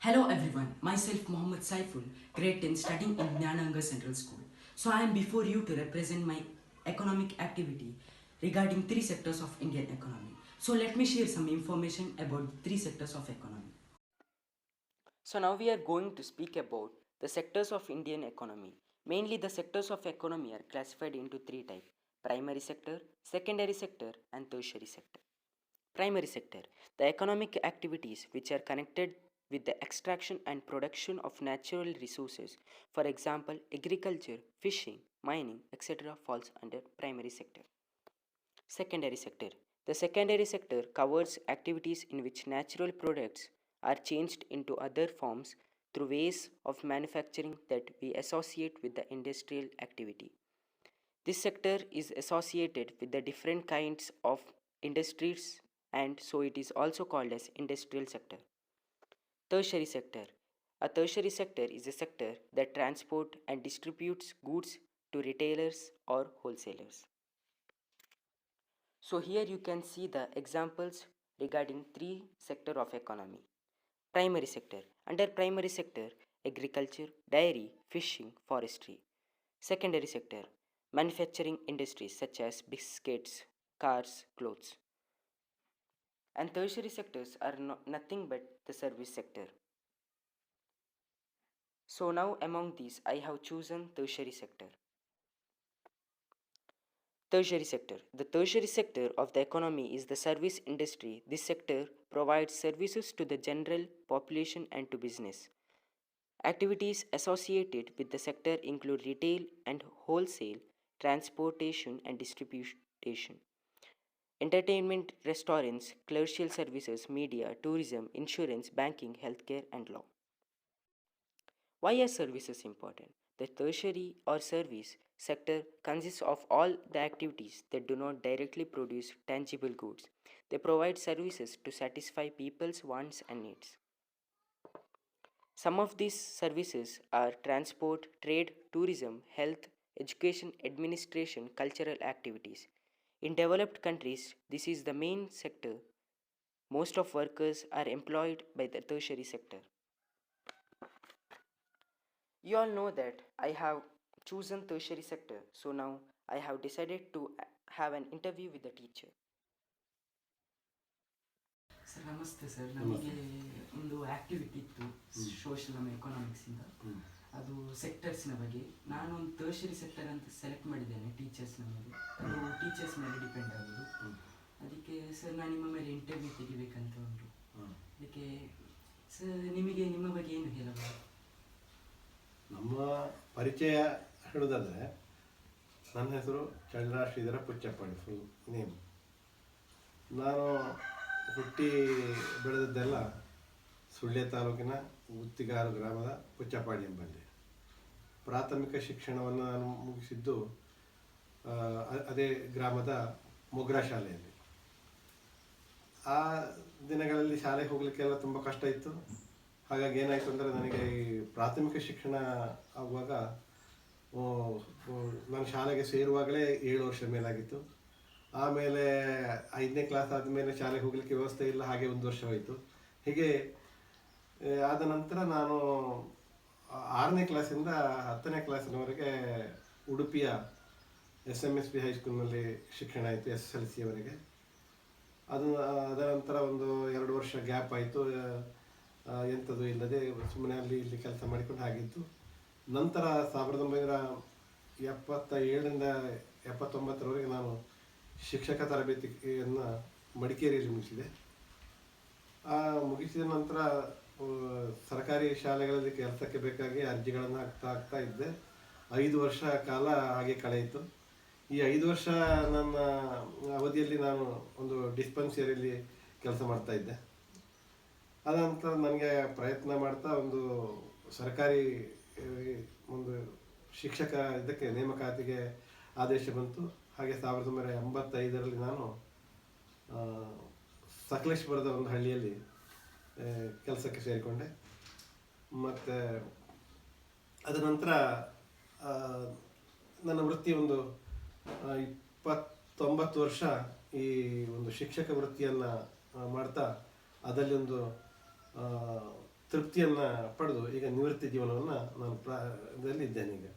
Hello everyone, myself Mohammed Saiful, grade 10 studying in Jnananga Central School. So I am before you to represent my economic activity regarding three sectors of Indian economy. So let me share some information about three sectors of economy. So now we are going to speak about the sectors of Indian economy. Mainly the sectors of economy are classified into three types: primary sector, secondary sector and tertiary sector. Primary sector, the economic activities which are connected with the extraction and production of natural resources, for example, agriculture, fishing, mining, etc., falls under primary sector. Secondary sector, the secondary sector covers activities in which natural products are changed into other forms through ways of manufacturing that we associate with the industrial activity. This sector is associated with the different kinds of industries, and so it is also called as industrial sector. Tertiary sector. A tertiary sector is a sector that transport and distributes goods to retailers or wholesalers. So here you can see the examples regarding three sector of economy. Primary sector. Under primary sector, agriculture, dairy, fishing, forestry. Secondary sector, manufacturing industries such as biscuits, cars, clothes. And tertiary sectors are nothing but the service sector. So now among these, I have chosen tertiary sector. Tertiary sector. The tertiary sector of the economy is the service industry. This sector provides services to the general population and to business. Activities associated with the sector include retail and wholesale, transportation and distribution, entertainment, restaurants, clerical services, media, tourism, insurance, banking, healthcare, and law. Why are services important? The tertiary or service sector consists of all the activities that do not directly produce tangible goods. They provide services to satisfy people's wants and needs. Some of these services are transport, trade, tourism, health, education, administration, cultural activities. In developed countries, this is the main sector. Most of workers are employed by the tertiary sector. You all know that I have chosen tertiary sector, so now I have decided to have an interview with the teacher. Sir ನಮಸ್ತೆ sir, ನಮಗೆ ಒಂದು activity ಇತ್ತು social ನಮ್ಮ ಎಕನಾಮಿಕ್ಸಿಂದ. ಅದು ಸೆಕ್ಟರ್ಸ್ನ ಬಗ್ಗೆ ನಾನು ಒಂದು tertiary sector ಅಂತ ಸೆಲೆಕ್ಟ್ ಮಾಡಿದ್ದೇನೆ ಟೀಚರ್ಸ್ನ ಮೇಲೆ. ಅದು ಟೀಚರ್ಸ್ ಮೇಲೆ ಡಿಪೆಂಡ್ ಆಗೋದು. ಅದಕ್ಕೆ ಸರ್ ನಾನು ನಿಮ್ಮ ಮೇಲೆ ಇಂಟರ್ವ್ಯೂ ತೆಗಿಬೇಕಂತ ಉಂಟು. ಅದಕ್ಕೆ ಸರ್ ನಿಮಗೆ ನಿಮ್ಮ ಬಗ್ಗೆ ಏನು ಹೇಳಬಹುದು? ನಮ್ಮ ಪರಿಚಯ ಹೇಳೋದಾದರೆ, ನನ್ನ ಹೆಸರು ಚಂದ್ರ ಶ್ರೀಧರ ಪುಚ್ಚಪ್ಪಳ್ಳಿ, ಫುಲ್ ನೇಮ್. ನಾನು ಹುಟ್ಟಿ ಬೆಳೆದದ್ದೆಲ್ಲ ಸುಳ್ಯ ತಾಲೂಕಿನ ಗುತ್ತಿಗಾರು ಗ್ರಾಮದ ಪುಚ್ಚಪ್ಪಾಡಿ ಎಂಬಲ್ಲಿ. ಪ್ರಾಥಮಿಕ ಶಿಕ್ಷಣವನ್ನು ನಾನು ಮುಗಿಸಿದ್ದು ಅದೇ ಗ್ರಾಮದ ಮೊಗ್ರಾ ಶಾಲೆಯಲ್ಲಿ. ಆ ದಿನಗಳಲ್ಲಿ ಶಾಲೆಗೆ ಹೋಗಲಿಕ್ಕೆಲ್ಲ ತುಂಬ ಕಷ್ಟ ಇತ್ತು. ಹಾಗಾಗಿ ಏನಾಯಿತು ಅಂದರೆ, ನನಗೆ ಈ ಪ್ರಾಥಮಿಕ ಶಿಕ್ಷಣ ಆಗುವಾಗ ನಾನು ಶಾಲೆಗೆ ಸೇರುವಾಗಲೇ 7 ವರ್ಷ ಮೇಲಾಗಿತ್ತು. ಆಮೇಲೆ 5ನೇ ಕ್ಲಾಸ್ ಆದಮೇಲೆ ಶಾಲೆಗೆ ಹೋಗಲಿಕ್ಕೆ ವ್ಯವಸ್ಥೆ ಇಲ್ಲ, ಹಾಗೆ 1 ವರ್ಷ ಹೋಯಿತು. ಹೀಗೆ ಆದ ನಂತರ ನಾನು 6ನೇ ಕ್ಲಾಸಿಂದ 10ನೇ ಕ್ಲಾಸಿನವರೆಗೆ ಉಡುಪಿಯ SMSP ಹೈಸ್ಕೂಲ್ನಲ್ಲಿ ಶಿಕ್ಷಣ ಆಯಿತು, SSLCಯವರೆಗೆ. ಅದರ ನಂತರ ಒಂದು 2 ವರ್ಷ ಗ್ಯಾಪ್ ಆಯಿತು, ಎಂಥದ್ದು ಇಲ್ಲದೆ ಸುಮ್ಮನೆ ಅಲ್ಲಿ ಇಲ್ಲಿ ಕೆಲಸ ಮಾಡಿಕೊಂಡು ಆಗಿತ್ತು. ನಂತರ 1977ರಿಂದ 79ರವರೆಗೆ ನಾನು ಶಿಕ್ಷಕ ತರಬೇತಿಯನ್ನು ಮಡಿಕೇರಿಯಲ್ಲಿ ಮುಗಿಸಿದೆ. ಮುಗಿಸಿದ ನಂತರ ಸರ್ಕಾರಿ ಶಾಲೆಗಳಲ್ಲಿ ಕೆಲಸಕ್ಕೆ ಬೇಕಾಗಿ ಅರ್ಜಿಗಳನ್ನು ಹಾಕ್ತಾ ಇದ್ದೆ. 5 ವರ್ಷ ಕಾಲ ಹಾಗೆ ಕಳೆಯಿತು. ಈ 5 ವರ್ಷ ನನ್ನ ಅವಧಿಯಲ್ಲಿ ನಾನು ಒಂದು ಡಿಸ್ಪೆನ್ಸರಿಯಲ್ಲಿ ಕೆಲಸ ಮಾಡ್ತಾ ಇದ್ದೆ. ಅದಂತರ ನನಗೆ ಪ್ರಯತ್ನ ಮಾಡ್ತಾ ಒಂದು ಸರ್ಕಾರಿ ಒಂದು ಶಿಕ್ಷಕ ಇದಕ್ಕೆ ನೇಮಕಾತಿಗೆ ಆದೇಶ ಬಂತು. ಹಾಗೆ 1985ರಲ್ಲಿ ನಾನು ಸಕಲೇಶ್ಪುರದ ಒಂದು ಹಳ್ಳಿಯಲ್ಲಿ ಕೆಲಸಕ್ಕೆ ಸೇರಿಕೊಂಡೆ. ಮತ್ತು ಅದರ ನಂತರ ನನ್ನ ವೃತ್ತಿ ಒಂದು 29 ವರ್ಷ ಈ ಒಂದು ಶಿಕ್ಷಕ ವೃತ್ತಿಯನ್ನು ಮಾಡ್ತಾ ಅದರಲ್ಲಿ ಒಂದು ತೃಪ್ತಿಯನ್ನು ಪಡೆದು ಈಗ ನಿವೃತ್ತಿ ಜೀವನವನ್ನು ನಾನು ಇದರಲ್ಲಿ ಇದ್ದೇನೆ ಈಗ.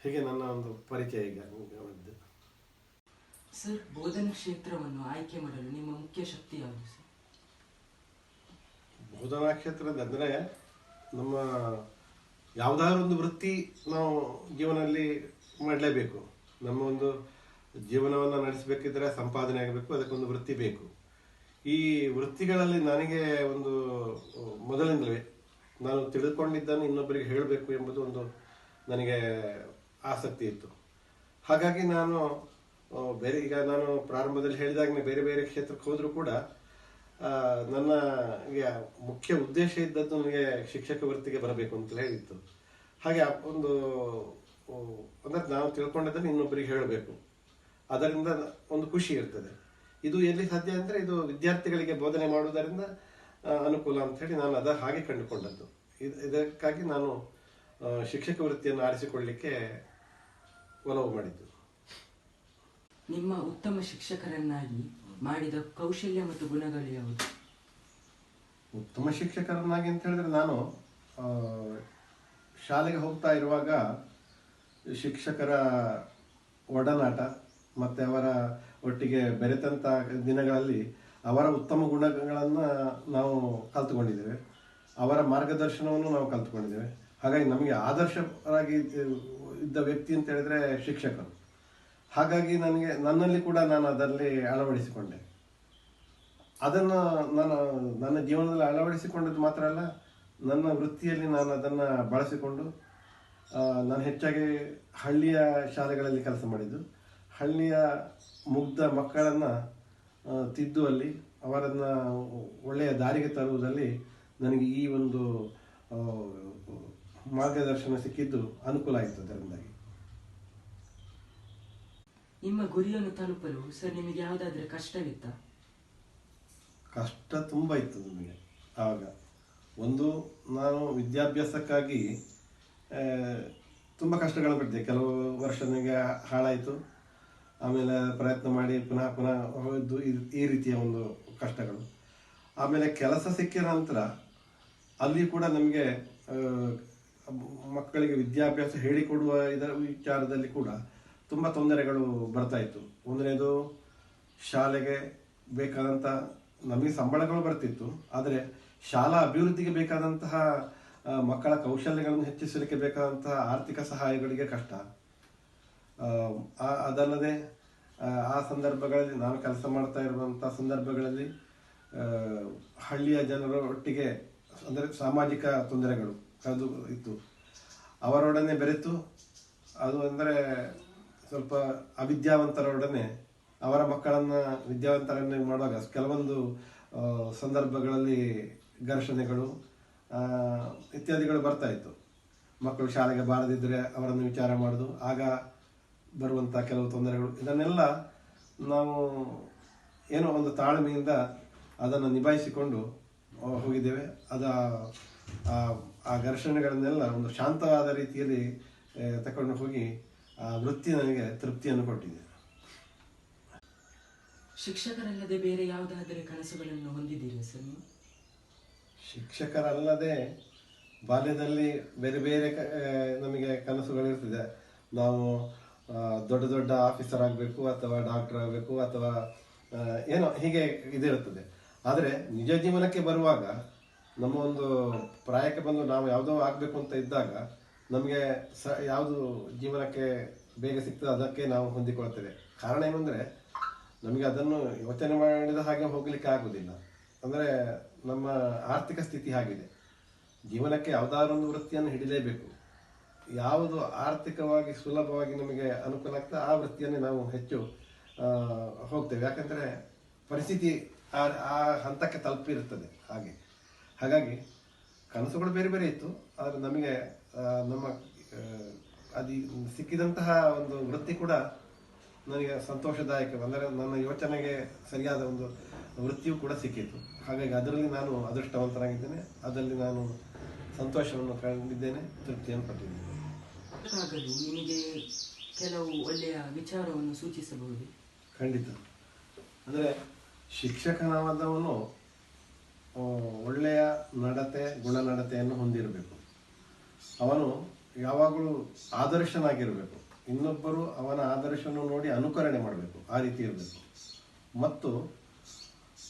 ಹೀಗೆ ನನ್ನ ಒಂದು ಪರಿಚಯ ಈಗ ಒಂದು. ಸರ್, ಬೋಧನಾ ಕ್ಷೇತ್ರವನ್ನು ಆಯ್ಕೆ ಮಾಡಲು ನಿಮ್ಮ ಮುಖ್ಯ ಶಕ್ತಿ ಯಾವುದು ಸರ್? ಬೋಧನಾ ಕ್ಷೇತ್ರದಂದರೆ ನಮ್ಮ ಯಾವುದಾದ್ರೂ ಒಂದು ವೃತ್ತಿ ನಾವು ಜೀವನದಲ್ಲಿ ಮಾಡಲೇಬೇಕು. ನಮ್ಮ ಒಂದು ಜೀವನವನ್ನು ನಡೆಸಬೇಕಿದ್ರೆ ಸಂಪಾದನೆ ಆಗಬೇಕು, ಅದಕ್ಕೊಂದು ವೃತ್ತಿ ಬೇಕು. ಈ ವೃತ್ತಿಗಳಲ್ಲಿ ನನಗೆ ಒಂದು ಮೊದಲಿಂದಲೇ ನಾನು ತಿಳಿದುಕೊಂಡಿದ್ದನ್ನು ಇನ್ನೊಬ್ಬರಿಗೆ ಹೇಳಬೇಕು ಎಂಬುದು ಒಂದು ನನಗೆ ಆಸಕ್ತಿ ಇತ್ತು. ಹಾಗಾಗಿ ನಾನು ಈಗ ನಾನು ಪ್ರಾರಂಭದಲ್ಲಿ ಹೇಳಿದಾಗಲೇ ಬೇರೆ ಬೇರೆ ಕ್ಷೇತ್ರಕ್ಕೆ ಹೋದರೂ ಕೂಡ ನನಗೆ ಮುಖ್ಯ ಉದ್ದೇಶ ಇದ್ದದ್ದು ನನಗೆ ಶಿಕ್ಷಕ ವೃತ್ತಿಗೆ ಬರಬೇಕು ಅಂತ ಹೇಳಿತ್ತು. ಹಾಗೆ ಒಂದು ಅಂದರೆ ನಾವು ತಿಳ್ಕೊಂಡದ್ದನ್ನು ಇನ್ನೊಬ್ಬರಿಗೆ ಹೇಳಬೇಕು, ಅದರಿಂದ ಒಂದು ಖುಷಿ ಇರ್ತದೆ. ಇದು ಎಲ್ಲಿ ಸಾಧ್ಯ ಅಂದರೆ ಇದು ವಿದ್ಯಾರ್ಥಿಗಳಿಗೆ ಬೋಧನೆ ಮಾಡುವುದರಿಂದ ಅನುಕೂಲ ಅಂತ ಹೇಳಿ ನಾನು ಹಾಗೆ ಕಂಡುಕೊಂಡದ್ದು. ಇದಕ್ಕಾಗಿ ನಾನು ಶಿಕ್ಷಕ ವೃತ್ತಿಯನ್ನು ಆರಿಸಿಕೊಳ್ಳಲಿಕ್ಕೆ ಒಲವು ಮಾಡಿದ್ದು. ನಿಮ್ಮ ಉತ್ತಮ ಶಿಕ್ಷಕರನ್ನಾಗಿ ಮಾಡಿದ ಕೌಶಲ್ಯ ಮತ್ತು ಗುಣಗಳು ಯಾವುದು? ಉತ್ತಮ ಶಿಕ್ಷಕರನ್ನಾಗಿ ಅಂತ ಹೇಳಿದ್ರೆ ನಾನು ಶಾಲೆಗೆ ಹೋಗ್ತಾ ಇರುವಾಗ ಶಿಕ್ಷಕರ ಒಡನಾಟ ಮತ್ತು ಅವರ ಒಟ್ಟಿಗೆ ಬೆರೆತಂಥ ದಿನಗಳಲ್ಲಿ ಅವರ ಉತ್ತಮ ಗುಣಗಳನ್ನು ನಾವು ಕಲ್ತುಕೊಂಡಿದ್ದೇವೆ, ಅವರ ಮಾರ್ಗದರ್ಶನವನ್ನು ನಾವು ಕಲ್ತುಕೊಂಡಿದ್ದೇವೆ. ಹಾಗಾಗಿ ನಮಗೆ ಆದರ್ಶರಾಗಿ ಇದ್ದ ವ್ಯಕ್ತಿ ಅಂತ ಹೇಳಿದ್ರೆ ಶಿಕ್ಷಕರು. ಹಾಗಾಗಿ ನನ್ನಲ್ಲಿ ಕೂಡ ನಾನು ಅದರಲ್ಲಿ ಅಳವಡಿಸಿಕೊಂಡೆ. ಅದನ್ನು ನನ್ನ ಜೀವನದಲ್ಲಿ ಅಳವಡಿಸಿಕೊಂಡದ್ದು ಮಾತ್ರ ಅಲ್ಲ, ನನ್ನ ವೃತ್ತಿಯಲ್ಲಿ ನಾನು ಅದನ್ನು ಬಳಸಿಕೊಂಡು ನಾನು ಹೆಚ್ಚಾಗಿ ಹಳ್ಳಿಯ ಶಾಲೆಗಳಲ್ಲಿ ಕೆಲಸ ಮಾಡಿದ್ದು. ಹಳ್ಳಿಯ ಮುಗ್ಧ ಮಕ್ಕಳನ್ನು ತಿದ್ದುವಲ್ಲಿ, ಅವರನ್ನು ಒಳ್ಳೆಯ ದಾರಿಗೆ ತರುವುದರಲ್ಲಿ ನನಗೆ ಈ ಒಂದು ಮಾರ್ಗದರ್ಶನ ಸಿಕ್ಕಿದ್ದು ಅನುಕೂಲ ಆಯಿತು. ಅದರಿಂದಾಗಿ ನಿಮ್ಮ ಗುರಿಯನ್ನು ತಲುಪಲು ಸರ್ ನಿಮಗೆ ಯಾವುದಾದ್ರೂ ಕಷ್ಟವಿತ್ತ? ಕಷ್ಟ ತುಂಬ ಇತ್ತು ನಮಗೆ ಆವಾಗ. ಒಂದು, ನಾನು ವಿದ್ಯಾಭ್ಯಾಸಕ್ಕಾಗಿ ತುಂಬ ಕಷ್ಟಗಳು ಪಟ್ಟಿದ್ದೆ. ಕೆಲವು ವರ್ಷ ನನಗೆ ಹಾಳಾಯಿತು, ಆಮೇಲೆ ಪ್ರಯತ್ನ ಮಾಡಿ ಪುನಃ ಹೋದ್ದು, ಈ ರೀತಿಯ ಒಂದು ಕಷ್ಟಗಳು. ಆಮೇಲೆ ಕೆಲಸ ಸಿಕ್ಕಿದ ನಂತರ ಅಲ್ಲಿ ಕೂಡ ನಮಗೆ ಮಕ್ಕಳಿಗೆ ವಿದ್ಯಾಭ್ಯಾಸ ಹೇಳಿಕೊಡುವ ಇದರ ವಿಚಾರದಲ್ಲಿ ಕೂಡ ತುಂಬ ತೊಂದರೆಗಳು ಬರ್ತಾ ಇತ್ತು. ಒಂದನೇದು, ಶಾಲೆಗೆ ಬೇಕಾದಂಥ ನಮಗೆ ಸಂಬಳಗಳು ಬರ್ತಿತ್ತು, ಆದರೆ ಶಾಲಾ ಅಭಿವೃದ್ಧಿಗೆ ಬೇಕಾದಂತಹ ಮಕ್ಕಳ ಕೌಶಲ್ಯಗಳನ್ನು ಹೆಚ್ಚಿಸಲಿಕ್ಕೆ ಬೇಕಾದಂತಹ ಆರ್ಥಿಕ ಸಹಾಯಗಳಿಗೆ ಕಷ್ಟ. ಅದಲ್ಲದೆ ಆ ಸಂದರ್ಭಗಳಲ್ಲಿ ನಾನು ಕೆಲಸ ಮಾಡ್ತಾ ಇರುವಂಥ ಸಂದರ್ಭಗಳಲ್ಲಿ ಹಳ್ಳಿಯ ಜನರ ಒಟ್ಟಿಗೆ ಅಂದರೆ ಸಾಮಾಜಿಕ ತೊಂದರೆಗಳು ಅದು ಇತ್ತು. ಅವರೊಡನೆ ಬೆರೆತು, ಅದು ಅಂದರೆ ಸ್ವಲ್ಪ ಅವಿದ್ಯಾವಂತರೊಡನೆ ಅವರ ಮಕ್ಕಳನ್ನು ವಿದ್ಯಾವಂತರನ್ನೇ ಮಾಡುವಾಗ ಕೆಲವೊಂದು ಸಂದರ್ಭಗಳಲ್ಲಿ ಘರ್ಷಣೆಗಳು ಇತ್ಯಾದಿಗಳು ಬರ್ತಾ ಇತ್ತು. ಮಕ್ಕಳು ಶಾಲೆಗೆ ಬಾರದಿದ್ದರೆ ಅವರನ್ನು ವಿಚಾರ ಮಾಡೋದು, ಆಗ ಬರುವಂಥ ಕೆಲವು ತೊಂದರೆಗಳು, ಇದನ್ನೆಲ್ಲ ನಾವು ಏನೋ ಒಂದು ತಾಳ್ಮೆಯಿಂದ ಅದನ್ನು ನಿಭಾಯಿಸಿಕೊಂಡು ಹೋಗಿದ್ದೇವೆ. ಆ ಘರ್ಷಣೆಗಳನ್ನೆಲ್ಲ ಒಂದು ಶಾಂತವಾದ ರೀತಿಯಲ್ಲಿ ತಗೊಂಡು ಹೋಗಿ ಆ ವೃತ್ತಿ ನನಗೆ ತೃಪ್ತಿಯನ್ನು ಕೊಟ್ಟಿದೆ. ಶಿಕ್ಷಕರಲ್ಲದೆ ಬೇರೆ ಯಾವುದಾದರೂ ಕನಸುಗಳನ್ನು ಹೊಂದಿದ್ದೀರಿ ಸರ್ ನೀವು? ಶಿಕ್ಷಕರಲ್ಲದೆ ಬಾಲ್ಯದಲ್ಲಿ ಬೇರೆ ಬೇರೆ ನಮಗೆ ಕನಸುಗಳಿರ್ತದೆ. ನಾವು ದೊಡ್ಡ ದೊಡ್ಡ ಆಫೀಸರ್ ಆಗಬೇಕು, ಅಥವಾ ಡಾಕ್ಟರ್ ಆಗಬೇಕು, ಅಥವಾ ಏನೋ ಹೀಗೆ ಇದಿರುತ್ತದೆ. ಆದರೆ ನಿಜ ಜೀವನಕ್ಕೆ ಬರುವಾಗ, ನಮ್ಮ ಒಂದು ಪ್ರಾಯಕ್ಕೆ ಬಂದು ನಾವು ಯಾವುದೋ ಆಗಬೇಕು ಅಂತ ಇದ್ದಾಗ ನಮಗೆ ಯಾವುದು ಜೀವನಕ್ಕೆ ಬೇಗ ಸಿಗ್ತದೆ ಅದಕ್ಕೆ ನಾವು ಹೊಂದಿಕೊಳ್ತೇವೆ. ಕಾರಣ ಏನಂದರೆ, ನಮಗೆ ಅದನ್ನು ಯೋಚನೆ ಮಾಡಿದ ಹಾಗೆ ಹೋಗಲಿಕ್ಕೆ ಆಗೋದಿಲ್ಲ. ಅಂದರೆ ನಮ್ಮ ಆರ್ಥಿಕ ಸ್ಥಿತಿ ಆಗಿದೆ. ಜೀವನಕ್ಕೆ ಯಾವುದಾದ್ರೂ ಒಂದು ವೃತ್ತಿಯನ್ನು ಹಿಡಿಲೇಬೇಕು. ಯಾವುದು ಆರ್ಥಿಕವಾಗಿ ಸುಲಭವಾಗಿ ನಮಗೆ ಅನುಕೂಲ ಆಗ್ತದೆ ಆ ವೃತ್ತಿಯನ್ನೇ ನಾವು ಹೆಚ್ಚು ಹೋಗ್ತೇವೆ. ಯಾಕಂದರೆ ಪರಿಸ್ಥಿತಿ ಆ ಹಂತಕ್ಕೆ ತಲುಪಿರುತ್ತದೆ. ಹಾಗಾಗಿ ಕನಸುಗಳು ಬೇರೆ ಬೇರೆ ಇತ್ತು. ಆದರೆ ನಮಗೆ ನಮ್ಮ ಅದು ಸಿಕ್ಕಿದಂತಹ ಒಂದು ವೃತ್ತಿ ಕೂಡ ನನಗೆ ಸಂತೋಷದಾಯಕ. ಅಂದರೆ ನನ್ನ ಯೋಚನೆಗೆ ಸರಿಯಾದ ಒಂದು ವೃತ್ತಿಯೂ ಕೂಡ ಸಿಕ್ಕಿತ್ತು. ಹಾಗಾಗಿ ಅದರಲ್ಲಿ ನಾನು ಅದೃಷ್ಟವಂತನಾಗಿದ್ದೇನೆ. ಅದರಲ್ಲಿ ನಾನು ಸಂತೋಷವನ್ನು ಕಂಡಿದ್ದೇನೆ, ತೃಪ್ತಿಯನ್ನು ಪಟ್ಟಿದ್ದೇನೆ. ನಿಮಗೆ ಕೆಲವು ಒಳ್ಳೆಯ ವಿಚಾರವನ್ನು ಸೂಚಿಸಬಹುದು? ಖಂಡಿತ. ಅಂದರೆ ಶಿಕ್ಷಕನಾದವನು ಒಳ್ಳೆಯ ನಡತೆ ಗುಣನಡತೆಯನ್ನು ಹೊಂದಿರಬೇಕು. ಅವನು ಯಾವಾಗಲೂ ಆದರ್ಶನಾಗಿರಬೇಕು. ಇನ್ನೊಬ್ಬರು ಅವನ ಆದರ್ಶವನ್ನು ನೋಡಿ ಅನುಕರಣೆ ಮಾಡಬೇಕು, ಆ ರೀತಿ ಇರಬೇಕು. ಮತ್ತು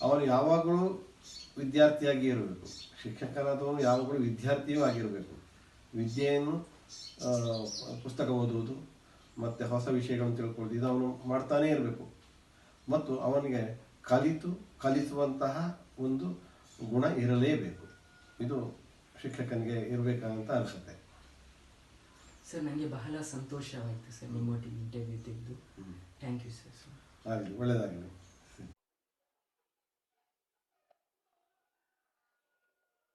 ಅವನು ಯಾವಾಗಲೂ ವಿದ್ಯಾರ್ಥಿಯಾಗಿ ಇರಬೇಕು. ಶಿಕ್ಷಕನಾದವನು ಯಾವಾಗಲೂ ವಿದ್ಯಾರ್ಥಿಯೂ ಆಗಿರಬೇಕು. ವಿದ್ಯೆಯನ್ನು ಪುಸ್ತಕ ಓದುವುದು ಮತ್ತು ಹೊಸ ವಿಷಯಗಳನ್ನು ತಿಳ್ಕೊಳ್ಳೋದು ಇದು ಅವನು ಮಾಡ್ತಾನೇ ಇರಬೇಕು. ಮತ್ತು ಅವನಿಗೆ ಕಲಿಸುವಂತಹ ಒಂದು ಗುಣ ಇರಲೇಬೇಕು. ಇದು ಶಿಕ್ಷಕನಿಗೆ ಇರಬೇಕಂತ ಅನಿಸುತ್ತೆ. ಸರ್, ನನಗೆ ಬಹಳ ಸಂತೋಷವಾಯಿತು ಸರ್ ನಿಮ್ಮೊಟ್ಟಿಗೆ ಇಂಟರ್ವ್ಯೂ ತೆಗೆದು. Thank you sir. ಆಗಲಿ, ಒಳ್ಳೆಯದಾಗಲಿ.